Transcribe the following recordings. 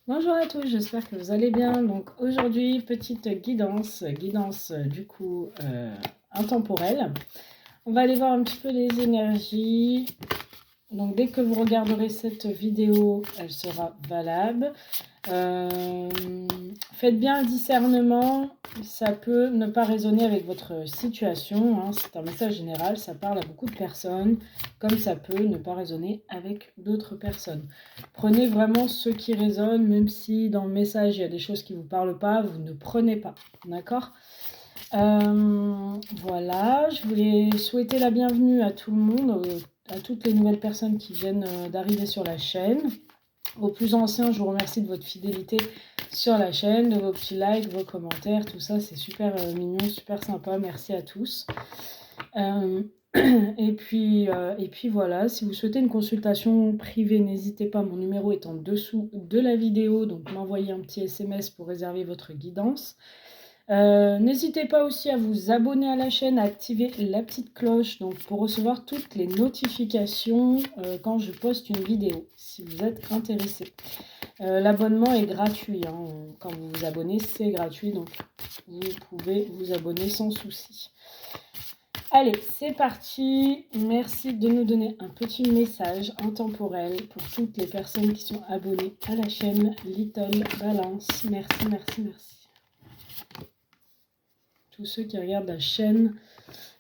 Bonjour à tous, j'espère que vous allez bien. Donc aujourd'hui, petite guidance du coup intemporelle. On va aller voir un petit peu les énergies. Donc dès que vous regarderez cette vidéo, elle sera valable. Faites bien un discernement, ça peut ne pas résonner avec votre situation, hein. C'est un message général, ça parle à beaucoup de personnes, comme ça peut ne pas résonner avec d'autres personnes. Prenez vraiment ce qui résonne, même si dans le message il y a des choses qui ne vous parlent pas, vous ne prenez pas, d'accord? Voilà, je voulais souhaiter la bienvenue à tout le monde, à toutes les nouvelles personnes qui viennent d'arriver sur la chaîne. Aux plus anciens, je vous remercie de votre fidélité sur la chaîne, de vos petits likes, vos commentaires, tout ça, c'est super mignon, super sympa. Merci à tous. Et puis voilà, si vous souhaitez une consultation privée, n'hésitez pas, mon numéro est en dessous de la vidéo, donc m'envoyez un petit SMS pour réserver votre guidance. N'hésitez pas aussi à vous abonner à la chaîne, à activer la petite cloche donc pour recevoir toutes les notifications quand je poste une vidéo, si vous êtes intéressé. L'abonnement est gratuit, hein. Quand vous vous abonnez, c'est gratuit, donc vous pouvez vous abonner sans souci. Allez, c'est parti. Merci de nous donner un petit message intemporel pour toutes les personnes qui sont abonnées à la chaîne Little Balance. Merci, merci, merci. Tous ceux qui regardent la chaîne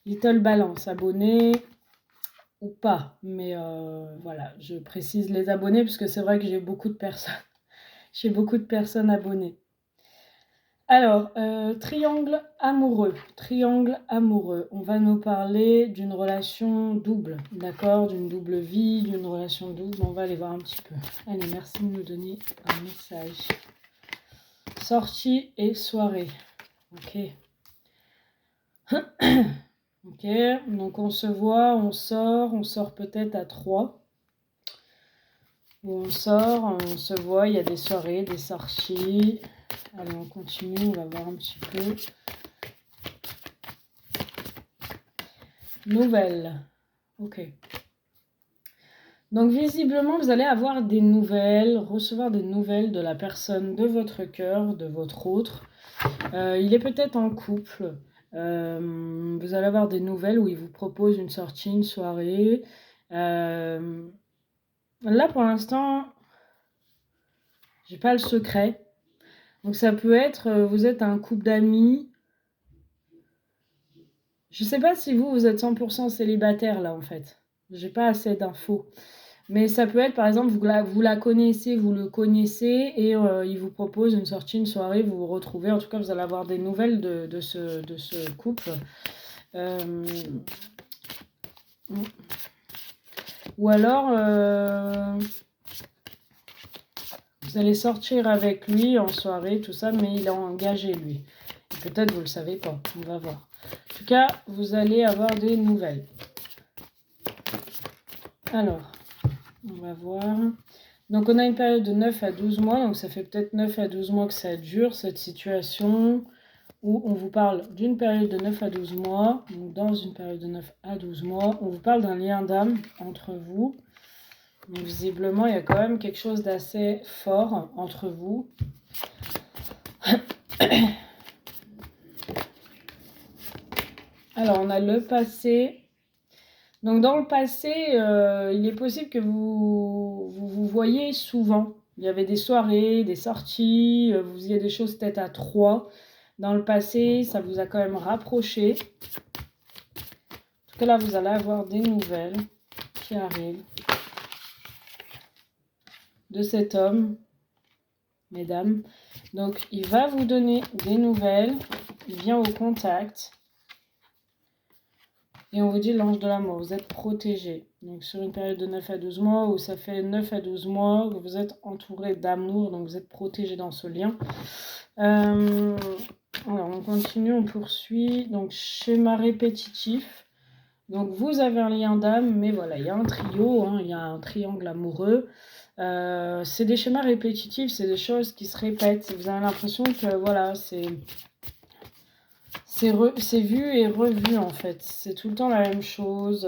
Little Balance, abonnés ou pas. Mais voilà, je précise les abonnés parce que c'est vrai que j'ai beaucoup de personnes. J'ai beaucoup de personnes abonnées. Alors, triangle amoureux. Triangle amoureux. On va nous parler d'une relation double, d'accord? D'une double vie, d'une relation double. On va aller voir un petit peu. Allez, merci de nous donner un message. Sortie et soirée. Ok. Ok, donc on se voit, on sort peut-être à 3. On sort, on se voit, il y a des soirées, des sorties. Allez, on continue, on va voir un petit peu. Nouvelles. Ok. Donc visiblement, vous allez avoir des nouvelles, recevoir des nouvelles de la personne de votre cœur, de votre autre. Il est peut-être en couple. Vous allez avoir des nouvelles où il vous propose une sortie, une soirée. Là, pour l'instant, j'ai pas le secret. Donc ça peut être, vous êtes un couple d'amis. Je sais pas si vous êtes 100% célibataire là en fait. J'ai pas assez d'infos. Mais ça peut être par exemple, vous la connaissez, vous le connaissez et il vous propose une sortie, une soirée, vous vous retrouvez. En tout cas, vous allez avoir des nouvelles de ce couple. Ou alors, vous allez sortir avec lui en soirée, tout ça, mais il est engagé lui. Et peut-être vous ne le savez pas, on va voir. En tout cas, vous allez avoir des nouvelles. Alors, on va voir. Donc, on a une période de 9 à 12 mois. Donc, ça fait peut-être 9 à 12 mois que ça dure, cette situation, où on vous parle d'une période de 9 à 12 mois. Donc, dans une période de 9 à 12 mois, on vous parle d'un lien d'âme entre vous. Donc, visiblement, il y a quand même quelque chose d'assez fort entre vous. Alors, on a le passé. Donc, dans le passé, il est possible que vous voyez souvent. Il y avait des soirées, des sorties, vous faisiez des choses peut-être à 3. Dans le passé, ça vous a quand même rapproché. En tout cas, là, vous allez avoir des nouvelles qui arrivent de cet homme, mesdames. Donc, il va vous donner des nouvelles. Il vient au contact. Et on vous dit l'ange de la mort, vous êtes protégé. Donc sur une période de 9 à 12 mois, où ça fait 9 à 12 mois, vous êtes entouré d'amour, donc vous êtes protégé dans ce lien. Alors on continue, on poursuit. Donc schéma répétitif. Donc vous avez un lien d'âme, mais voilà, il y a un trio, hein, il y a un triangle amoureux. C'est des schémas répétitifs, c'est des choses qui se répètent. Vous avez l'impression que voilà, c'est vu et revu en fait. C'est tout le temps la même chose.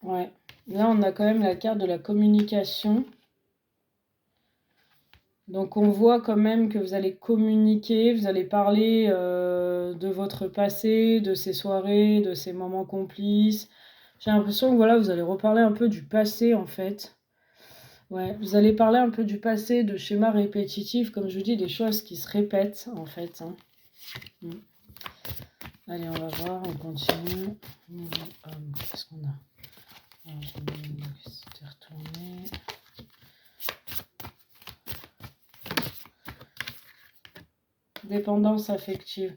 Ouais. Là, on a quand même la carte de la communication. Donc on voit quand même que vous allez communiquer, vous allez parler de votre passé, de ces soirées, de ces moments complices. J'ai l'impression que voilà, vous allez reparler un peu du passé en fait. Ouais, vous allez parler un peu du passé, de schémas répétitifs, comme je vous dis, des choses qui se répètent en fait. Hein. Mm. Allez, on va voir, on continue. Qu'est-ce qu'on a? Alors, je vais retourner. Dépendance affective.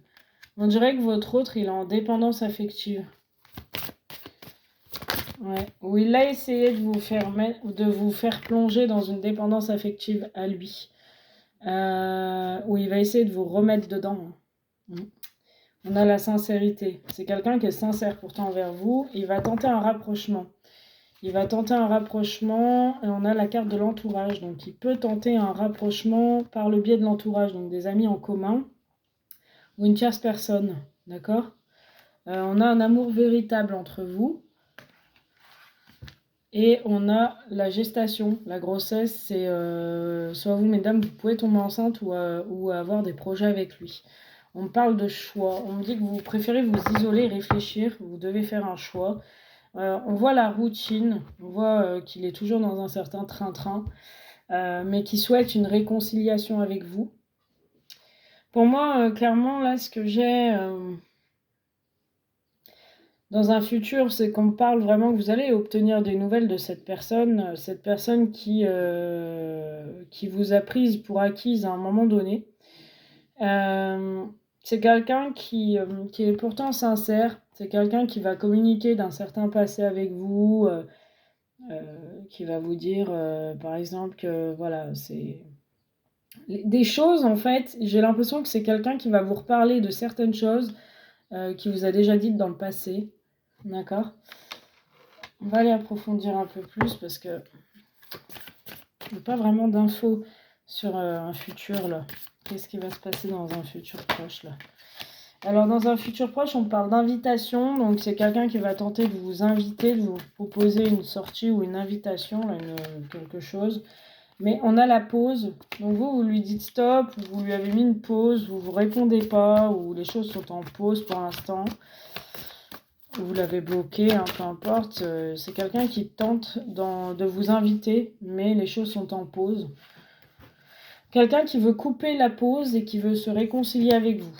On dirait que votre autre, il est en dépendance affective. Ouais. Ou il a essayé de vous faire plonger dans une dépendance affective à lui. Ou il va essayer de vous remettre dedans. On a la sincérité. C'est quelqu'un qui est sincère pourtant envers vous. Il va tenter un rapprochement. Il va tenter un rapprochement et on a la carte de l'entourage. Donc il peut tenter un rapprochement par le biais de l'entourage, donc des amis en commun ou une tierce personne. D'accord ? On a un amour véritable entre vous. Et on a la gestation, la grossesse, c'est soit vous, mesdames, vous pouvez tomber enceinte ou avoir des projets avec lui. On me parle de choix, on me dit que vous préférez vous isoler, réfléchir, vous devez faire un choix. On voit la routine, on voit qu'il est toujours dans un certain train-train, mais qu'il souhaite une réconciliation avec vous. Pour moi, clairement, là, ce que j'ai dans un futur, c'est qu'on me parle vraiment que vous allez obtenir des nouvelles de cette personne qui vous a prise pour acquise à un moment donné. C'est quelqu'un qui est pourtant sincère, c'est quelqu'un qui va communiquer d'un certain passé avec vous, qui va vous dire, par exemple, que voilà, c'est des choses, en fait, j'ai l'impression que c'est quelqu'un qui va vous reparler de certaines choses qui vous a déjà dites dans le passé. D'accord ? On va aller approfondir un peu plus parce que il n'y a pas vraiment d'infos sur un futur là. Qu'est-ce qui va se passer dans un futur proche là? Alors dans un futur proche, on parle d'invitation. Donc c'est quelqu'un qui va tenter de vous inviter, de vous proposer une sortie ou une invitation, là, quelque chose. Mais on a la pause. Donc vous lui dites stop, ou vous lui avez mis une pause, vous ne répondez pas, ou les choses sont en pause pour l'instant. Vous l'avez bloqué, hein, peu importe. C'est quelqu'un qui tente de vous inviter, mais les choses sont en pause. Quelqu'un qui veut couper la pause et qui veut se réconcilier avec vous.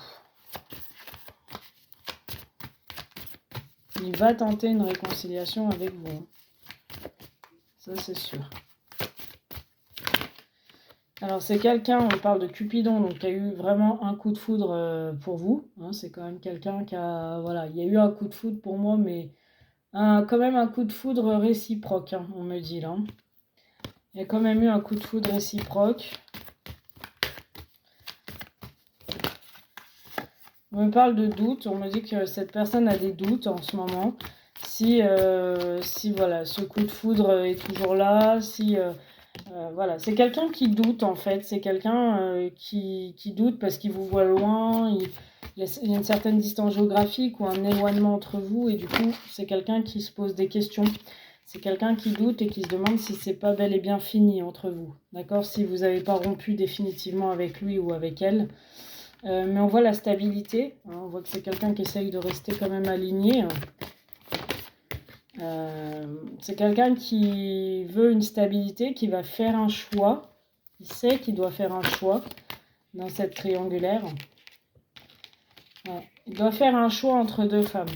Il va tenter une réconciliation avec vous. Ça, c'est sûr. Alors, c'est quelqu'un, on parle de Cupidon, donc qui a eu vraiment un coup de foudre pour vous. Hein, c'est quand même quelqu'un qui a... Voilà, il y a eu un coup de foudre pour moi, mais quand même un coup de foudre réciproque, hein, on me dit là. Il y a quand même eu un coup de foudre réciproque. On me parle de doute, on me dit que cette personne a des doutes en ce moment. Si voilà, ce coup de foudre est toujours là, voilà, c'est quelqu'un qui doute en fait, c'est quelqu'un qui doute parce qu'il vous voit loin, il y a une certaine distance géographique ou un éloignement entre vous et du coup c'est quelqu'un qui se pose des questions. C'est quelqu'un qui doute et qui se demande si c'est pas bel et bien fini entre vous, d'accord? Si vous n'avez pas rompu définitivement avec lui ou avec elle. Mais on voit la stabilité, hein, on voit que c'est quelqu'un qui essaye de rester quand même aligné. C'est quelqu'un qui veut une stabilité, qui va faire un choix. Il sait qu'il doit faire un choix dans cette triangulaire. Ouais. Il doit faire un choix entre deux femmes.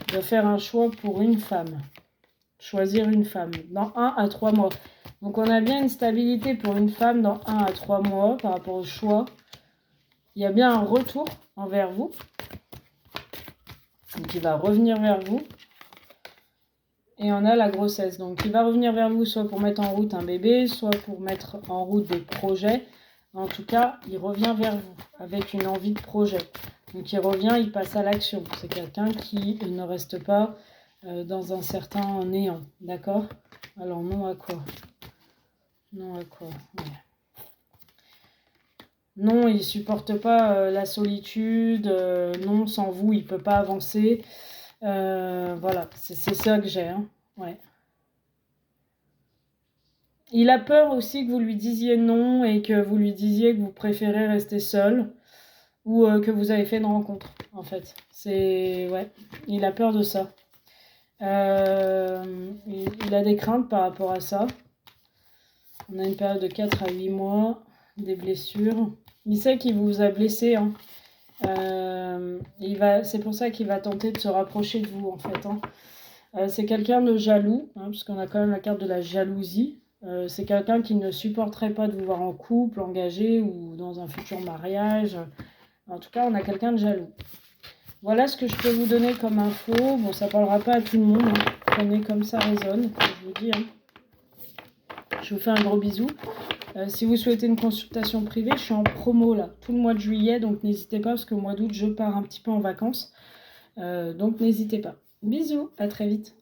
Il doit faire un choix pour une femme. Choisir une femme dans 1 à 3 mois. Donc on a bien une stabilité pour une femme dans 1 à 3 mois par rapport au choix. Il y a bien un retour envers vous. Donc il va revenir vers vous. Et on a la grossesse. Donc il va revenir vers vous soit pour mettre en route un bébé, soit pour mettre en route des projets. En tout cas, il revient vers vous avec une envie de projet. Donc il revient, il passe à l'action. C'est quelqu'un qui ne reste pas dans un certain néant. D'accord? Alors non à quoi? Non à quoi? Ouais. Non, il supporte pas la solitude. Non, sans vous, il peut pas avancer. Voilà, c'est ça que j'ai. Hein. Ouais. Il a peur aussi que vous lui disiez non et que vous lui disiez que vous préférez rester seul ou que vous avez fait une rencontre, en fait. Ouais, il a peur de ça. Il a des craintes par rapport à ça. On a une période de 4 à 8 mois, des blessures. Il sait qu'il vous a blessé, hein. C'est pour ça qu'il va tenter de se rapprocher de vous, en fait, hein. C'est quelqu'un de jaloux, hein, parce qu'on a quand même la carte de la jalousie. C'est quelqu'un qui ne supporterait pas de vous voir en couple, engagé ou dans un futur mariage. En tout cas, on a quelqu'un de jaloux. Voilà ce que je peux vous donner comme info. Bon, ça ne parlera pas à tout le monde, hein. Prenez comme ça résonne, comme je vous dis, hein. Je vous fais un gros bisou. Si vous souhaitez une consultation privée, je suis en promo là, tout le mois de juillet, donc n'hésitez pas, parce qu'au mois d'août, je pars un petit peu en vacances. Donc n'hésitez pas. Bisous, à très vite.